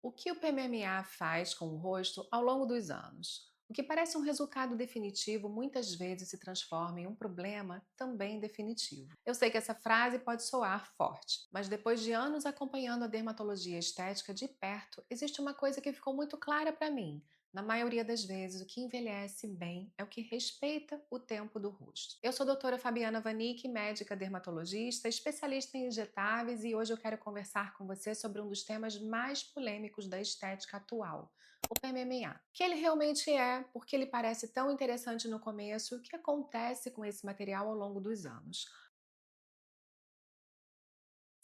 O que o PMMA faz com o rosto ao longo dos anos? O que parece um resultado definitivo muitas vezes se transforma em um problema também definitivo. Eu sei que essa frase pode soar forte, mas depois de anos acompanhando a dermatologia estética de perto, existe uma coisa que ficou muito clara para mim. Na maioria das vezes, o que envelhece bem é o que respeita o tempo do rosto. Eu sou a doutora Fabiana Vanik, médica dermatologista, especialista em injetáveis, e hoje eu quero conversar com você sobre um dos temas mais polêmicos da estética atual, o PMMA. O que ele realmente é, por que ele parece tão interessante no começo e o que acontece com esse material ao longo dos anos.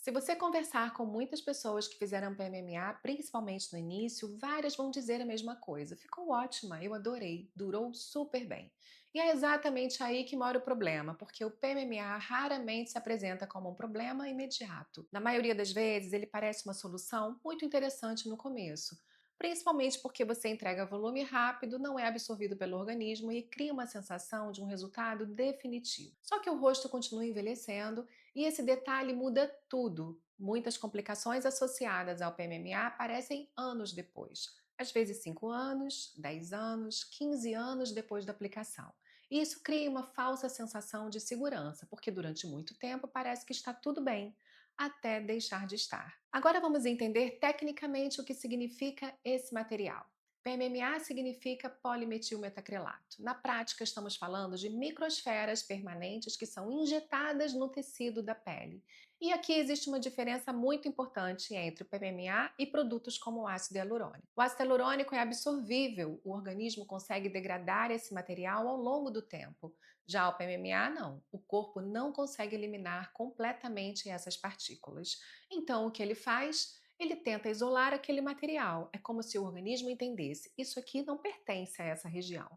Se você conversar com muitas pessoas que fizeram PMMA, principalmente no início, várias vão dizer a mesma coisa. Ficou ótima, eu adorei, durou super bem. E é exatamente aí que mora o problema, porque o PMMA raramente se apresenta como um problema imediato. Na maioria das vezes, ele parece uma solução muito interessante no começo, principalmente porque você entrega volume rápido, não é absorvido pelo organismo e cria uma sensação de um resultado definitivo. Só que o rosto continua envelhecendo e esse detalhe muda tudo. Muitas complicações associadas ao PMMA aparecem anos depois, às vezes 5 anos, 10 anos, 15 anos depois da aplicação. E isso cria uma falsa sensação de segurança, porque durante muito tempo parece que está tudo bem, até deixar de estar. Agora vamos entender tecnicamente o que significa esse material. PMMA significa polimetilmetacrilato. Na prática, estamos falando de microsferas permanentes que são injetadas no tecido da pele. E aqui existe uma diferença muito importante entre o PMMA e produtos como o ácido hialurônico. O ácido hialurônico é absorvível, o organismo consegue degradar esse material ao longo do tempo. Já o PMMA não, o corpo não consegue eliminar completamente essas partículas. Então, o que ele faz? Ele tenta isolar aquele material. É como se o organismo entendesse: isso aqui não pertence a essa região.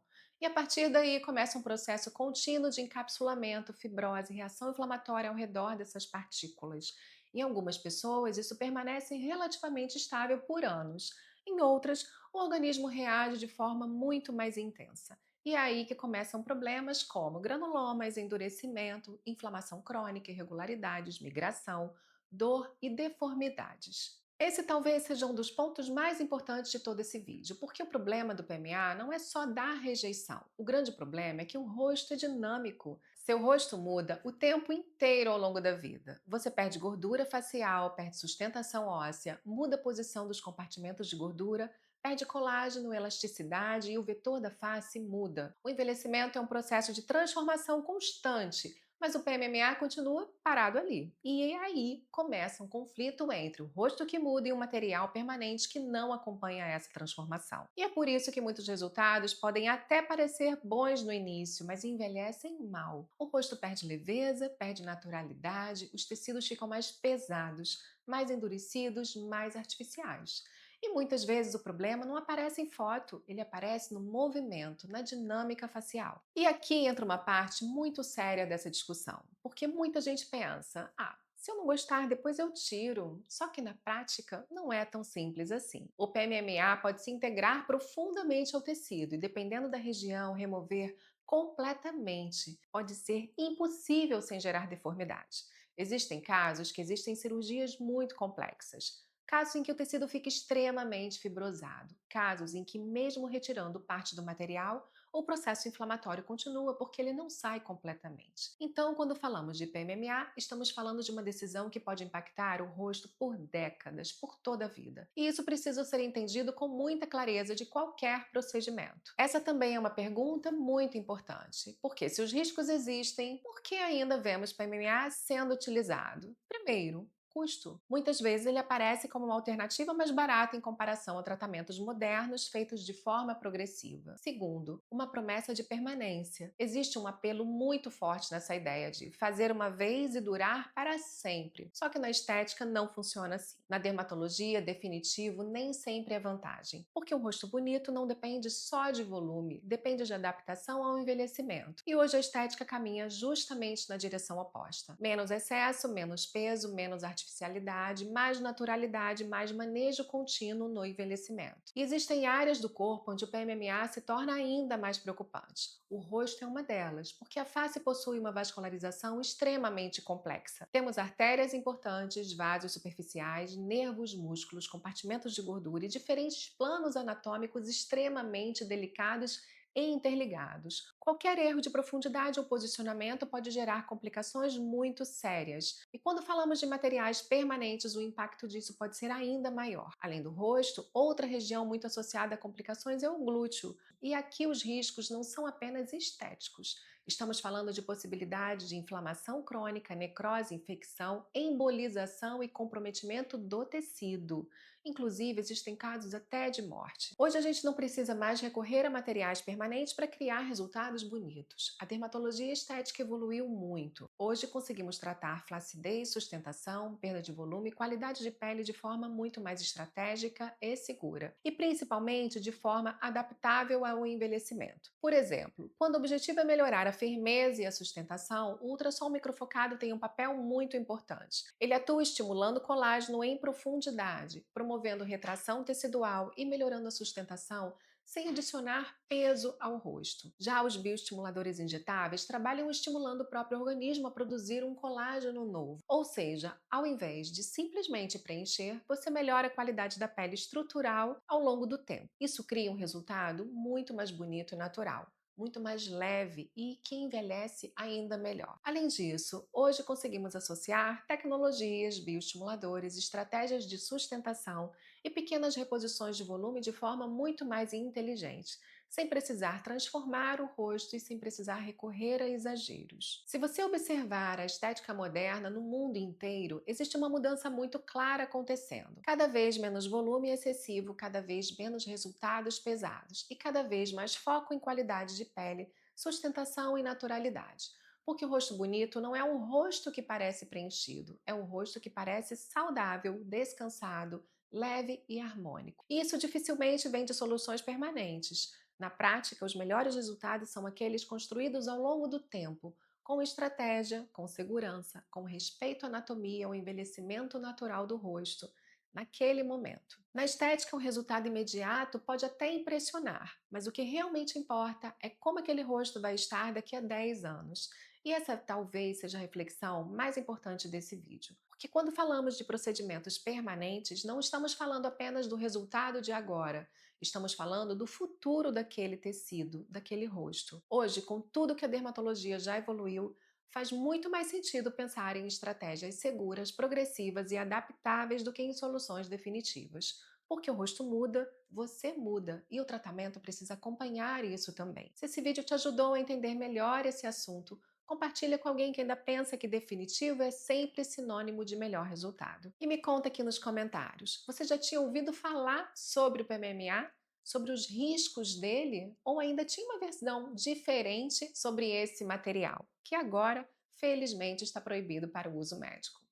E a partir daí começa um processo contínuo de encapsulamento, fibrose, reação inflamatória ao redor dessas partículas. Em algumas pessoas, isso permanece relativamente estável por anos. Em outras, o organismo reage de forma muito mais intensa. E é aí que começam problemas como granulomas, endurecimento, inflamação crônica, irregularidades, migração, dor e deformidades. Esse talvez seja um dos pontos mais importantes de todo esse vídeo, porque o problema do PMA não é só da rejeição. O grande problema é que o rosto é dinâmico. Seu rosto muda o tempo inteiro ao longo da vida. Você perde gordura facial, perde sustentação óssea, muda a posição dos compartimentos de gordura, perde colágeno, elasticidade e o vetor da face muda. O envelhecimento é um processo de transformação constante, mas o PMMA continua parado ali. E aí começa um conflito entre o rosto que muda e o material permanente que não acompanha essa transformação. E é por isso que muitos resultados podem até parecer bons no início, mas envelhecem mal. O rosto perde leveza, perde naturalidade, os tecidos ficam mais pesados, mais endurecidos, mais artificiais. E muitas vezes o problema não aparece em foto, ele aparece no movimento, na dinâmica facial. E aqui entra uma parte muito séria dessa discussão, porque muita gente pensa: se eu não gostar, depois eu tiro. Só que na prática não é tão simples assim. O PMMA pode se integrar profundamente ao tecido e, dependendo da região, remover completamente. Pode ser impossível sem gerar deformidade. Existem casos que existem cirurgias muito complexas. Casos em que o tecido fica extremamente fibrosado. Casos em que, mesmo retirando parte do material, o processo inflamatório continua porque ele não sai completamente. Então, quando falamos de PMMA, estamos falando de uma decisão que pode impactar o rosto por décadas, por toda a vida. E isso precisa ser entendido com muita clareza de qualquer procedimento. Essa também é uma pergunta muito importante, porque se os riscos existem, por que ainda vemos PMMA sendo utilizado? Primeiro, custo. Muitas vezes ele aparece como uma alternativa mais barata em comparação a tratamentos modernos feitos de forma progressiva. Segundo, uma promessa de permanência. Existe um apelo muito forte nessa ideia de fazer uma vez e durar para sempre. Só que na estética não funciona assim. Na dermatologia, definitivo nem sempre é vantagem, porque um rosto bonito não depende só de volume, depende de adaptação ao envelhecimento. E hoje a estética caminha justamente na direção oposta. Menos excesso, menos peso, menos artificialidade artificialidade, mais naturalidade, mais manejo contínuo no envelhecimento. E existem áreas do corpo onde o PMMA se torna ainda mais preocupante. O rosto é uma delas, porque a face possui uma vascularização extremamente complexa. Temos artérias importantes, vasos superficiais, nervos, músculos, compartimentos de gordura e diferentes planos anatômicos extremamente delicados e interligados. Qualquer erro de profundidade ou posicionamento pode gerar complicações muito sérias. E quando falamos de materiais permanentes, o impacto disso pode ser ainda maior. Além do rosto, outra região muito associada a complicações é o glúteo. E aqui os riscos não são apenas estéticos. Estamos falando de possibilidade de inflamação crônica, necrose, infecção, embolização e comprometimento do tecido. Inclusive, existem casos até de morte. Hoje a gente não precisa mais recorrer a materiais permanentes para criar resultados bonitos. A dermatologia estética evoluiu muito. Hoje conseguimos tratar flacidez, sustentação, perda de volume e qualidade de pele de forma muito mais estratégica e segura. E principalmente de forma adaptável ao envelhecimento. Por exemplo, quando o objetivo é melhorar a firmeza e a sustentação, o ultrassom microfocado tem um papel muito importante. Ele atua estimulando o colágeno em profundidade, promovendo retração tecidual e melhorando a sustentação sem adicionar peso ao rosto. Já os bioestimuladores injetáveis trabalham estimulando o próprio organismo a produzir um colágeno novo. Ou seja, ao invés de simplesmente preencher, você melhora a qualidade da pele estrutural ao longo do tempo. Isso cria um resultado muito mais bonito e natural, muito mais leve e que envelhece ainda melhor. Além disso, hoje conseguimos associar tecnologias, bioestimuladores, estratégias de sustentação e pequenas reposições de volume de forma muito mais inteligente, sem precisar transformar o rosto e sem precisar recorrer a exageros. Se você observar a estética moderna no mundo inteiro, existe uma mudança muito clara acontecendo. Cada vez menos volume excessivo, cada vez menos resultados pesados e cada vez mais foco em qualidade de pele, sustentação e naturalidade. Porque o rosto bonito não é um rosto que parece preenchido, é um rosto que parece saudável, descansado, leve e harmônico. E isso dificilmente vem de soluções permanentes. Na prática, os melhores resultados são aqueles construídos ao longo do tempo, com estratégia, com segurança, com respeito à anatomia, ao envelhecimento natural do rosto, naquele momento. Na estética, um resultado imediato pode até impressionar, mas o que realmente importa é como aquele rosto vai estar daqui a 10 anos. E essa talvez seja a reflexão mais importante desse vídeo. Porque quando falamos de procedimentos permanentes, não estamos falando apenas do resultado de agora, estamos falando do futuro daquele tecido, daquele rosto. Hoje, com tudo que a dermatologia já evoluiu, faz muito mais sentido pensar em estratégias seguras, progressivas e adaptáveis do que em soluções definitivas. Porque o rosto muda, você muda e o tratamento precisa acompanhar isso também. Se esse vídeo te ajudou a entender melhor esse assunto, compartilha com alguém que ainda pensa que definitivo é sempre sinônimo de melhor resultado. E me conta aqui nos comentários, você já tinha ouvido falar sobre o PMMA? Sobre os riscos dele? Ou ainda tinha uma versão diferente sobre esse material, que agora, felizmente, está proibido para o uso médico?